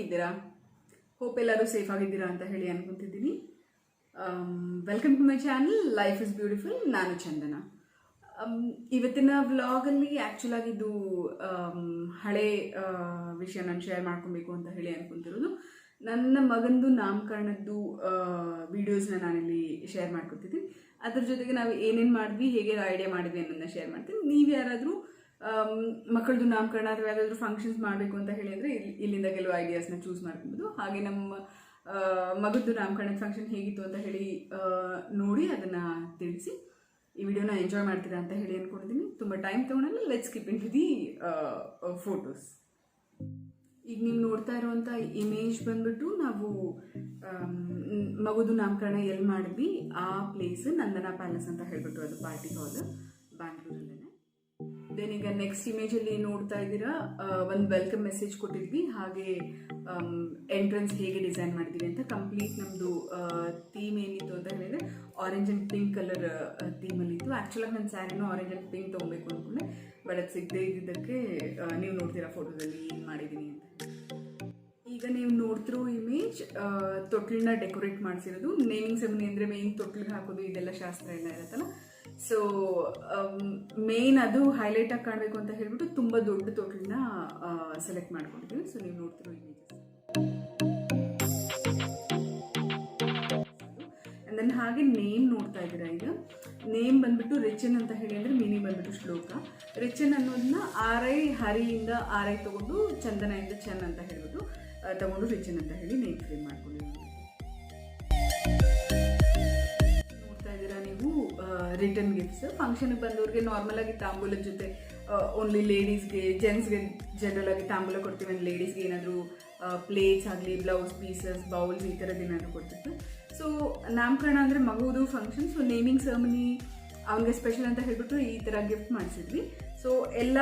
ಹೇಗಿದ್ದೀರಾ? ಹೋಪ್ ಎಲ್ಲರೂ ಸೇಫ್ ಆಗಿದ್ದೀರಾ ಅಂತ ಹೇಳಿ ಅನ್ಕೊಂತಿದ್ದೀನಿ. Welcome to my channel life is beautiful. ನಾನು ಚಂದನ. ಇವತ್ತಿನ ವ್ಲಾಗಲ್ಲಿ ಆ್ಯಕ್ಚುಲ್ ಆಗಿದ್ದು ಹಳೆ ವಿಷಯ ನಾನು ಶೇರ್ ಮಾಡ್ಕೊಬೇಕು ಅಂತ ಹೇಳಿ ಅನ್ಕೊಂತಿರೋದು. ನನ್ನ ಮಗಂದು ನಾಮಕರಣದ್ದು ವೀಡಿಯೋಸ್ನ ನಾನಿಲ್ಲಿ ಶೇರ್ ಮಾಡ್ಕೊತಿದ್ದೀನಿ. ಅದ್ರ ಜೊತೆಗೆ ನಾವು ಏನೇನು ಮಾಡಿದ್ವಿ, ಹೇಗೆ ಐಡಿಯಾ ಮಾಡಿದ್ವಿ ಅನ್ನೋದನ್ನ ಶೇರ್ ಮಾಡ್ತೀನಿ. ನೀವು ಯಾರಾದರೂ ಮಕ್ಕಳದು ನಾಮಕರಣ ಅಥವಾ ಯಾವುದಾದ್ರೂ ಫಂಕ್ಷನ್ಸ್ ಮಾಡಬೇಕು ಅಂತ ಹೇಳಿ ಅಂದರೆ ಇಲ್ಲಿಂದ ಕೆಲವು ಐಡಿಯಾಸ್ನ ಚೂಸ್ ಮಾಡ್ಕೊಬೋದು. ಹಾಗೆ ನಮ್ಮ ಮಗದ್ದು ನಾಮಕರಣದ ಫಂಕ್ಷನ್ ಹೇಗಿತ್ತು ಅಂತ ಹೇಳಿ ನೋಡಿ ಅದನ್ನು ತಿಳಿಸಿ ಈ ವಿಡಿಯೋನ ಎಂಜಾಯ್ ಮಾಡ್ತೀರಾ ಅಂತ ಹೇಳಿ ಅಂದ್ಕೊಂಡಿದ್ದೀನಿ. ತುಂಬ ಟೈಮ್ ತೊಗೊಳಲ್ಲ. Let's skip into the photos. ಈಗ ನೀವು ನೋಡ್ತಾ ಇರುವಂಥ ಇಮೇಜ್ ಬಂದ್ಬಿಟ್ಟು ನಾವು ಮಗುದು ನಾಮಕರಣ ಎಲ್ಲಿ ಮಾಡಿದ್ವಿ ಆ ಪ್ಲೇಸ್ ನಂದನಾ ಪ್ಯಾಲೇಸ್ ಅಂತ ಹೇಳ್ಬಿಟ್ಟು, ಅದು ಪಾರ್ಟಿ ಹಾಲ್ ಬ್ಯಾಂಗ್ಳೂರಲ್ಲೇ. ದೆನ್ ಈಗ ನೆಕ್ಸ್ಟ್ ಇಮೇಜಲ್ಲಿ ನೋಡ್ತಾ ಇದ್ದೀರಾ, ಒಂದು ವೆಲ್ಕಮ್ ಮೆಸೇಜ್ ಕೊಟ್ಟಿದ್ವಿ. ಹಾಗೆ ಎಂಟ್ರೆನ್ಸ್ ಹೇಗೆ ಡಿಸೈನ್ ಮಾಡಿದ್ವಿ ಅಂತ ಕಂಪ್ಲೀಟ್ ನಮ್ಮದು ಥೀಮ್ ಏನಿತ್ತು ಅಂತ ಹೇಳಿದರೆ ಆರೆಂಜ್ ಆ್ಯಂಡ್ ಪಿಂಕ್ ಕಲರ್ ಥೀಮಲ್ಲಿತ್ತು. ಆ್ಯಕ್ಚುಲಾಗಿ ನನ್ನ ಸ್ಯಾರಿನೂ ಆರೆಂಜ್ ಆ್ಯಂಡ್ ಪಿಂಕ್ ತೊಗೊಬೇಕು ಅಂದ್ಕೊಂಡೆ, ಬಟ್ ಅದು ಸಿಗದೇ ಇದ್ದಿದ್ದಕ್ಕೆ ನೀವು ನೋಡ್ತೀರಾ ಫೋಟೋದಲ್ಲಿ ಏನು ಮಾಡಿದ್ದೀನಿ ಅಂತ. ಈಗ ನೀವು ನೋಡ್ತಿರೋ ಇಮೇಜ್ ತೊಟ್ಲನ್ನ ಡೆಕೋರೇಟ್ ಮಾಡಿಸಿರೋದು. ನೇಮಿಂಗ್ ಸೆರೆಮನಿ ಅಂದರೆ ಮೇನ್ ತೊಟ್ಲಿಗೆ ಹಾಕೋದು, ಇದೆಲ್ಲ ಶಾಸ್ತ್ರ ಎಲ್ಲ ಇರುತ್ತಲ್ಲ. ಸೊ ಮೇನ್ ಅದು ಹೈಲೈಟಾಗಿ ಕಾಣಬೇಕು ಅಂತ ಹೇಳ್ಬಿಟ್ಟು ತುಂಬ ದೊಡ್ಡ ತೊಟ್ಲನ್ನ ಸೆಲೆಕ್ಟ್ ಮಾಡ್ಕೊಂಡಿದ್ದೀವಿ. ಸೊ ನೀವು ನೋಡ್ತಿರೋ ಇಮೇಜಸ್. ಆ್ಯಂಡ್ ದೆನ್ ಹಾಗೆ ನೇಮ್ ನೋಡ್ತಾ ಇದ್ದೀರಾ. ಈಗ ನೇಮ್ ಬಂದ್ಬಿಟ್ಟು ರಿಚನ್ ಅಂತ ಹೇಳಿ, ಅಂದರೆ ಮೀನಿಂಗ್ ಬಂದ್ಬಿಟ್ಟು ಶ್ಲೋಕ. ರಿಚನ್ ಅನ್ನೋದನ್ನ ಆರೈ ಹರಿಯಿಂದ ಆರೈ ತೊಗೊಂಡು ಚಂದನದಿಂದ ಚನ್ ಅಂತ ಹೇಳ್ಬಿಟ್ಟು ತಗೊಂಡು ರಿಚನ್ ಅಂತ ಹೇಳಿ ನೇಮ್ ಫ್ರೇಮ್ ಮಾಡ್ಕೊಂಡಿದ್ದೀವಿ. ನೋಡ್ತಾ ಇದ್ದೀರಾ ನೀವು ರಿಟರ್ನ್ ಗಿಫ್ಟ್ಸ್. ಫಂಕ್ಷನ್ಗೆ ಬಂದವ್ರಿಗೆ ನಾರ್ಮಲ್ ಆಗಿ ತಾಂಬೂಲದ ಜೊತೆ ಓನ್ಲಿ ಲೇಡೀಸ್ಗೆ, ಜೆಂಟ್ಸ್ಗೆ ಜನರಲ್ ಆಗಿ ತಾಂಬೂಲ ಕೊಡ್ತೀವಿ. ಆ್ಯಂಡ್ ಲೇಡೀಸ್ಗೆ ಏನಾದರೂ ಪ್ಲೇಟ್ಸ್ ಆಗಲಿ, ಬ್ಲೌಸ್ ಪೀಸಸ್, ಬೌಲ್ಸ್ ಈ ಥರದ್ದು ಏನಾದರೂ ಕೊಡ್ತಿತ್ತು. ಸೊ ನಾಮಕರಣ ಅಂದರೆ ಮಗುವುದು ಫಂಕ್ಷನ್. ಸೊ ನೇಮಿಂಗ್ ಸೆರೆಮನಿ ಅವನಿಗೆ ಸ್ಪೆಷಲ್ ಅಂತ ಹೇಳ್ಬಿಟ್ಟು ಈ ಥರ ಗಿಫ್ಟ್ ಮಾಡಿಸಿದ್ವಿ. ಸೊ ಎಲ್ಲ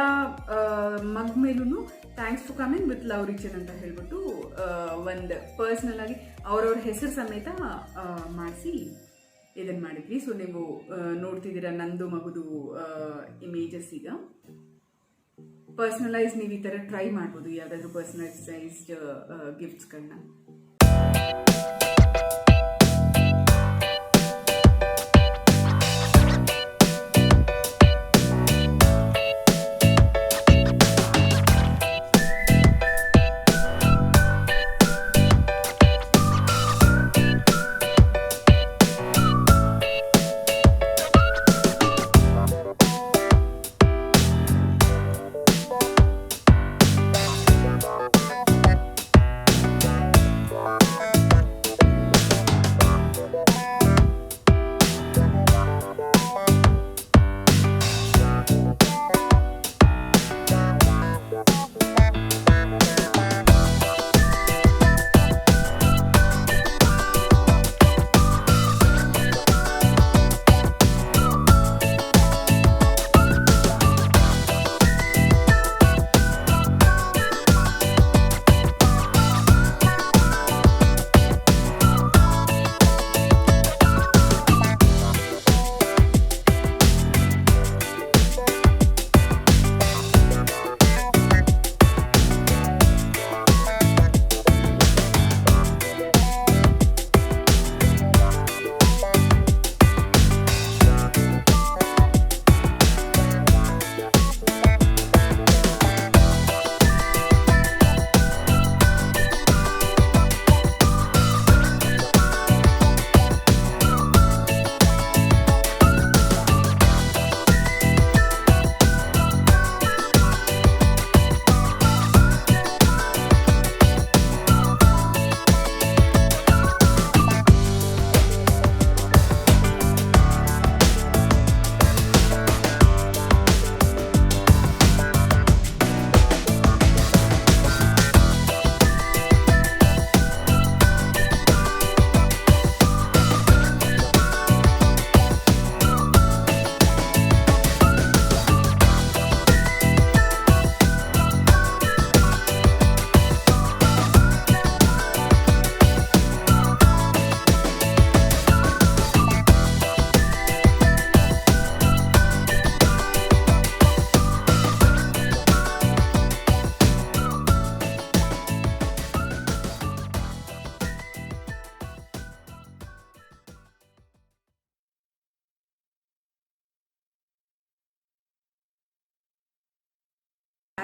ಮಗ್ ಮೇಲೂ thanks for coming with love Richan ಅಂತ ಹೇಳ್ಬಿಟ್ಟು ಒಂದು ಪರ್ಸ್ನಲ್ ಆಗಿ ಅವ್ರವ್ರ ಹೆಸರು ಸಮೇತ ಮಾಡಿಸಿ ಇದನ್ನು ಮಾಡಿದ್ವಿ. ಸೊ ನೀವು ನೋಡ್ತಿದ್ದೀರಾ ನಂದು ಮಗುದು ಇಮೇಜಸ್. ಈಗ ಪರ್ಸ್ನಲೈಸ್ ನೀವು ಈ ಥರ ಟ್ರೈ ಮಾಡ್ಬೋದು, ಯಾವುದಾದ್ರೂ ಪರ್ಸ್ನಲೈಸ್ಡ್ ಗಿಫ್ಟ್ಸ್ಗಳನ್ನ.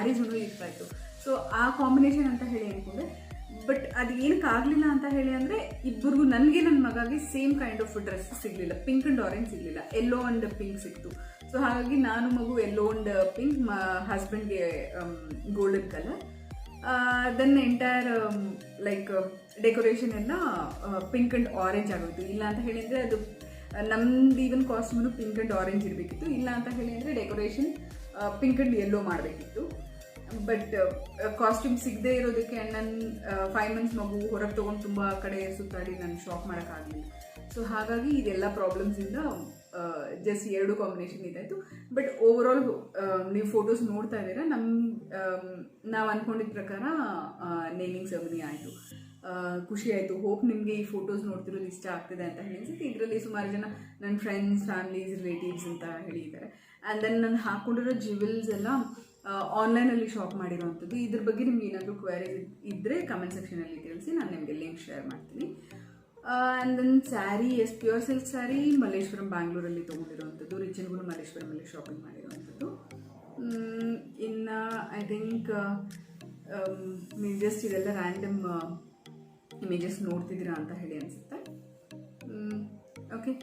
ಸ್ಯಾರೀಸೂ ಇರ್ತಾ ಇತ್ತು. ಸೊ ಆ ಕಾಂಬಿನೇಷನ್ ಅಂತ ಹೇಳಿ ಅಂದ್ಕೊಂಡೆ. ಬಟ್ ಅದು ಏನಕ್ಕೆ ಆಗಲಿಲ್ಲ ಅಂತ ಹೇಳಿ ಅಂದರೆ ಇಬ್ಬರಿಗೂ ನನಗೆ ನನ್ನ ಮಗಾಗಿ ಸೇಮ್ ಕೈಂಡ್ ಆಫ್ ಡ್ರೆಸ್ ಸಿಗಲಿಲ್ಲ. ಪಿಂಕ್ ಆ್ಯಂಡ್ ಆರೆಂಜ್ ಸಿಗಲಿಲ್ಲ, ಯೆಲ್ಲೋ ಆ್ಯಂಡ್ ಪಿಂಕ್ ಸಿಕ್ತು. ಸೊ ಹಾಗಾಗಿ ನಾನು ಮಗು ಯೆಲ್ಲೋ ಆ್ಯಂಡ್ ಪಿಂಕ್, ಹಸ್ಬೆಂಡ್ಗೆ golden colour. Then entire like decoration ಎಲ್ಲ ಪಿಂಕ್ ಆ್ಯಂಡ್ ಆರೆಂಜ್ ಆಗೋಯ್ತು. ಇಲ್ಲ ಅಂತ ಹೇಳಿದರೆ ಅದು ನಮ್ದು even costume pink and orange ಇರಬೇಕಿತ್ತು. ಇಲ್ಲ ಅಂತ ಹೇಳಿದರೆ ಡೆಕೋರೇಷನ್ ಪಿಂಕ್ ಆ್ಯಂಡ್ ಯೆಲ್ಲೋ ಮಾಡಬೇಕಿತ್ತು. ಬಟ್ ಕಾಸ್ಟ್ಯೂಮ್ ಸಿಗದೆ ಇರೋದಕ್ಕೆ ನನ್ನ 5 months ಮಗು ಹೊರಗೆ ತೊಗೊಂಡು ತುಂಬ ಕಡೆ ಸುತ್ತಾಡಿ ನಾನು ಶಾಪ್ ಮಾಡೋಕ್ಕಾಗಲಿಲ್ಲ. ಸೊ ಹಾಗಾಗಿ ಇದೆಲ್ಲ ಪ್ರಾಬ್ಲಮ್ಸಿಂದ ಜಸ್ಟ್ 2 ಕಾಂಬಿನೇಷನ್ ಇದಾಯಿತು. ಬಟ್ ಓವರಾಲ್ ನೀವು ಫೋಟೋಸ್ ನೋಡ್ತಾ ಇದ್ದೀರಾ, ನಾವು ಅಂದ್ಕೊಂಡಿದ್ದ ಪ್ರಕಾರ ನೇಮಿಂಗ್ ಸೆರೆಮನಿ ಆಯಿತು. ಖುಷಿ ಆಯಿತು. ಹೋಪ್ ನಿಮಗೆ ಈ ಫೋಟೋಸ್ ನೋಡ್ತಿರೋದು ಇಷ್ಟ ಆಗ್ತಿದೆ ಅಂತ ಹೇಳಿ ಅನ್ಸುತ್ತೆ. ಇದರಲ್ಲಿ ಸುಮಾರು ಜನ ನನ್ನ ಫ್ರೆಂಡ್ಸ್, ಫ್ಯಾಮಿಲೀಸ್, ರಿಲೇಟಿವ್ಸ್ ಅಂತ ಹೇಳಿದ್ದಾರೆ. ಆ್ಯಂಡ್ ದೆನ್ ನಾನು ಹಾಕ್ಕೊಂಡಿರೋ ಜ್ಯುವೆಲ್ಸ್ ಎಲ್ಲ ಆನ್ಲೈನಲ್ಲಿ ಶಾಪ್ ಮಾಡಿರೋವಂಥದ್ದು. ಇದ್ರ ಬಗ್ಗೆ ನಿಮ್ಗೆ ಏನಾದರೂ ಕ್ವೈರೀಸ್ ಇದ್ದರೆ ಕಮೆಂಟ್ ಸೆಕ್ಷನಲ್ಲಿ ತಿಳಿಸಿ, ನಾನು ನಿಮಗೆ ಲಿಂಕ್ ಶೇರ್ ಮಾಡ್ತೀನಿ. And then sari, pure silk sari Malleshwaram, ಬ್ಯಾಂಗ್ಳೂರಲ್ಲಿ ತೊಗೊಂಡಿರೋವಂಥದ್ದು. ರಿಚನ್ಗೂ ಮಲ್ಲೇಶ್ವರಮಲ್ಲಿ ಶಾಪಿಂಗ್ ಮಾಡಿರೋವಂಥದ್ದು. ಇನ್ನು ಐ ಥಿಂಕ್ ನೀವು ಜಸ್ಟ್ ಇದೆಲ್ಲ ರ್ಯಾಂಡಮ್ ಇಮೇಜಸ್ ನೋಡ್ತಿದ್ದೀರಾ ಅಂತ ಹೇಳಿ ಅನಿಸುತ್ತೆ. ಓಕೆ,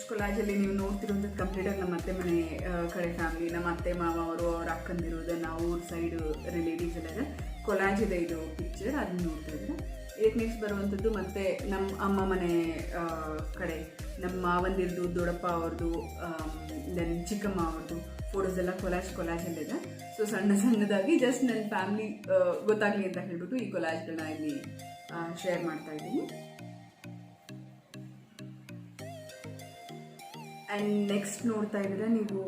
ಕೊಲಾಜಲ್ಲಿ ನೀವು ನೋಡ್ತಿರೋಂಥದ್ದು ಕಂಪ್ಲೀಟಾಗಿ ನಮ್ಮ ಅತ್ತೆ ಮನೆ ಕಡೆ ಫ್ಯಾಮಿಲಿ, ನಮ್ಮ ಅತ್ತೆ ಮಾವ ಅವರು, ಅವ್ರ ಅಕ್ಕಂದಿರೋದು, ನಾವು ಊರ ಸೈಡು ರಿಲೇಟಿವ್ಸ್ ಎಲ್ಲ ಇದೆ. ಕೊಲಾಜ್ ಇದೆ ಇದು ಪಿಕ್ಚರ್, ಅದನ್ನ ನೋಡ್ತಾ ಇದ್ದಾರೆ. ಇದಕ್ಕೆ ನೆಕ್ಸ್ಟ್ ಬರುವಂಥದ್ದು ಮತ್ತು ನಮ್ಮ ಅಮ್ಮ ಮನೆ ಕಡೆ ನಮ್ಮ ಮಾವಂದಿರದು, ದೊಡ್ಡಪ್ಪ ಅವ್ರದ್ದು, ದೆನ್ ಚಿಕ್ಕಮ್ಮ ಅವ್ರದ್ದು ಫೋಟೋಸ್ ಎಲ್ಲ ಕೊಲಾಜಲ್ಲಿದೆ. ಸೊ ಸಣ್ಣದಾಗಿ ಜಸ್ಟ್ ನನ್ನ ಫ್ಯಾಮಿಲಿ ಗೊತ್ತಾಗಲಿ ಅಂತ ಹೇಳ್ಬಿಟ್ಟು ಈ ಕೊಲಾಜ್ಗಳನ್ನ ಇಲ್ಲಿ ಶೇರ್ ಮಾಡ್ತಾ ಇದ್ದೀನಿ. ಆ್ಯಂಡ್ ನೆಕ್ಸ್ಟ್ ನೋಡ್ತಾ ಇದ್ದರೆ ನೀವು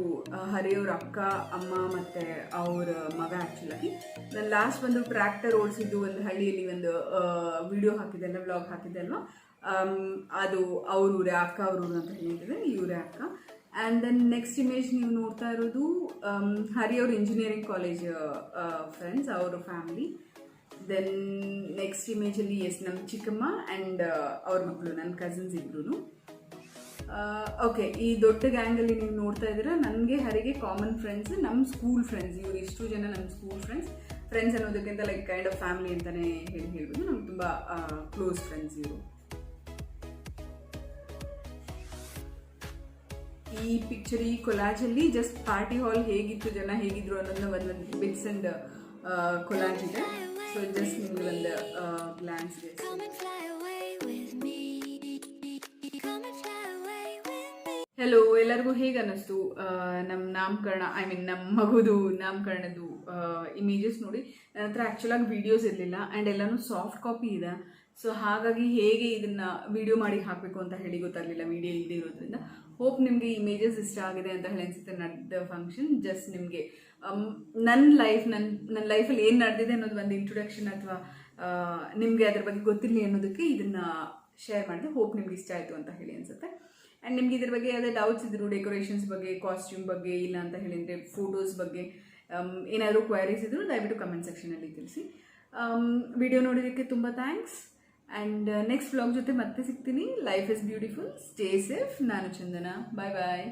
ಹರಿಯವ್ರ ಅಕ್ಕ, ಅಮ್ಮ ಮತ್ತು ಅವ್ರ ಮಗ. ಆ್ಯಕ್ಚುಲಾಗಿ ನಾನು ಲಾಸ್ಟ್ ಒಂದು ಟ್ರ್ಯಾಕ್ಟರ್ ಓಡಿಸಿದ್ದು ಒಂದು ಹಳ್ಳಿಯಲ್ಲಿ ಒಂದು ವಿಡಿಯೋ ಹಾಕಿದ್ದೆಲ್ಲ, ವ್ಲಾಗ್ ಹಾಕಿದ್ದೆಲ್ವ, ಅದು ಅವ್ರೂರೇ, ಅಕ್ಕ ಅವ್ರೂರು ಅಂತ ಹೇಳಿದರೆ ಇವರೇ ಅಕ್ಕ. ಆ್ಯಂಡ್ ದೆನ್ ನೆಕ್ಸ್ಟ್ ಇಮೇಜ್ ನೀವು ನೋಡ್ತಾ ಇರೋದು ಹರಿಯವ್ರ ಇಂಜಿನಿಯರಿಂಗ್ ಕಾಲೇಜ್ ಫ್ರೆಂಡ್ಸ್, ಅವ್ರ ಫ್ಯಾಮಿಲಿ. ದೆನ್ ನೆಕ್ಸ್ಟ್ ಇಮೇಜಲ್ಲಿ ನಮ್ಮ ಚಿಕ್ಕಮ್ಮ ಆ್ಯಂಡ್ ಅವ್ರ ಮಕ್ಕಳು, ನನ್ನ ಕಸಿನ್ಸ್ ಇಬ್ಬರು. ಓಕೆ, ಈ ದೊಡ್ಡ ಗ್ಯಾಂಗಲ್ಲಿ ನೀವು ನೋಡ್ತಾ ಇದ್ದೀರಾ ನನಗೆ ಹರಿಗೆ ಕಾಮನ್ ಫ್ರೆಂಡ್ಸ್, ನಮ್ಮ ಸ್ಕೂಲ್ ಫ್ರೆಂಡ್ಸ್. ಇವರು ಇಷ್ಟು ಜನ ನಮ್ಮ ಸ್ಕೂಲ್ ಫ್ರೆಂಡ್ಸ್ ಅನ್ನೋದಕ್ಕಿಂತ ಲೈಕ್ ಕೈಂಡ್ ಆಫ್ ಫ್ಯಾಮಿಲಿ ಅಂತಲೇ ಹೇಳ್ಬೋದು. ನಮ್ಗೆ ತುಂಬ ಕ್ಲೋಸ್ ಫ್ರೆಂಡ್ಸ್ ಇವರು. ಈ ಪಿಕ್ಚರ್, ಈ ಕೊಲಾಜಲ್ಲಿ ಜಸ್ಟ್ ಪಾರ್ಟಿ ಹಾಲ್ ಹೇಗಿತ್ತು, ಜನ ಹೇಗಿದ್ರು ಅನ್ನೋದನ್ನ ಒಂದು ಬಿಟ್ಸ್ ಆ್ಯಂಡ್ ಕೊಲಾಜ್ ಇದೆ. ಸೊ ಜಸ್ಟ್ ನಿಮಗೆ ಒಂದು ಗ್ಲಾನ್ಸ್ ಇದೆ. ಹೆಲೋ, ಎಲ್ಲರಿಗೂ ಹೇಗೆ ಅನ್ನಿಸ್ತು ನಮ್ಮ ನಾಮಕರಣ, ನಮ್ಮ ಮಗುದು ನಾಮಕರಣದ್ದು ಇಮೇಜಸ್ ನೋಡಿ? ನನ್ನ ಹತ್ರ ಆ್ಯಕ್ಚುಲಾಗಿ ವೀಡಿಯೋಸ್ ಇರಲಿಲ್ಲ ಆ್ಯಂಡ್ ಎಲ್ಲನೂ ಸಾಫ್ಟ್ ಕಾಪಿ ಇದೆ. ಸೊ ಹಾಗಾಗಿ ಹೇಗೆ ಇದನ್ನು ವಿಡಿಯೋ ಮಾಡಿ ಹಾಕಬೇಕು ಅಂತ ಹೇಳಿ ಗೊತ್ತಾಗಲಿಲ್ಲ, ವಿಡಿಯೋ ಇಲ್ಲದೆ ಇರೋದ್ರಿಂದ. ಹೋಪ್ ನಿಮಗೆ ಇಮೇಜಸ್ ಇಷ್ಟ ಆಗಿದೆ ಅಂತ ಹೇಳಿ ಅನಿಸುತ್ತೆ. ನಡೆದ ಫಂಕ್ಷನ್ ಜಸ್ಟ್ ನಿಮಗೆ ನನ್ನ ಲೈಫಲ್ಲಿ ಏನು ನಡೆದಿದೆ ಅನ್ನೋದು ಒಂದು ಇಂಟ್ರೊಡಕ್ಷನ್, ಅಥವಾ ನಿಮಗೆ ಅದ್ರ ಬಗ್ಗೆ ಗೊತ್ತಿರಲಿ ಅನ್ನೋದಕ್ಕೆ ಇದನ್ನು ಶೇರ್ ಮಾಡಿದೆ. ಹೋಪ್ ನಿಮ್ಗೆ ಇಷ್ಟ ಆಯಿತು ಅಂತ ಹೇಳಿ ಅನಿಸುತ್ತೆ. ಆ್ಯಂಡ್ ನಿಮ್ಗೆ ಇದ್ರ ಬಗ್ಗೆ ಯಾವುದೇ ಡೌಟ್ಸ್ ಇದ್ರು, ಡೆಕೋರೇಷನ್ಸ್ ಬಗ್ಗೆ, ಕಾಸ್ಟ್ಯೂಮ್ ಬಗ್ಗೆ, ಇಲ್ಲ ಅಂತ ಹೇಳಿದರೆ ಫೋಟೋಸ್ ಬಗ್ಗೆ ಏನಾದರೂ ಕ್ವೈರೀಸ್ ಇದ್ರು ದಯವಿಟ್ಟು ಕಮೆಂಟ್ ಸೆಕ್ಷನಲ್ಲಿ ತಿಳಿಸಿ. ವಿಡಿಯೋ ನೋಡೋದಕ್ಕೆ ತುಂಬ ಥ್ಯಾಂಕ್ಸ್. ಆ್ಯಂಡ್ ನೆಕ್ಸ್ಟ್ ವ್ಲಾಗ್ ಜೊತೆ ಮತ್ತೆ ಸಿಗ್ತೀನಿ. Life is beautiful, stay safe. ನಾನು ಚಂದನ, ಬಾಯ್ ಬಾಯ್.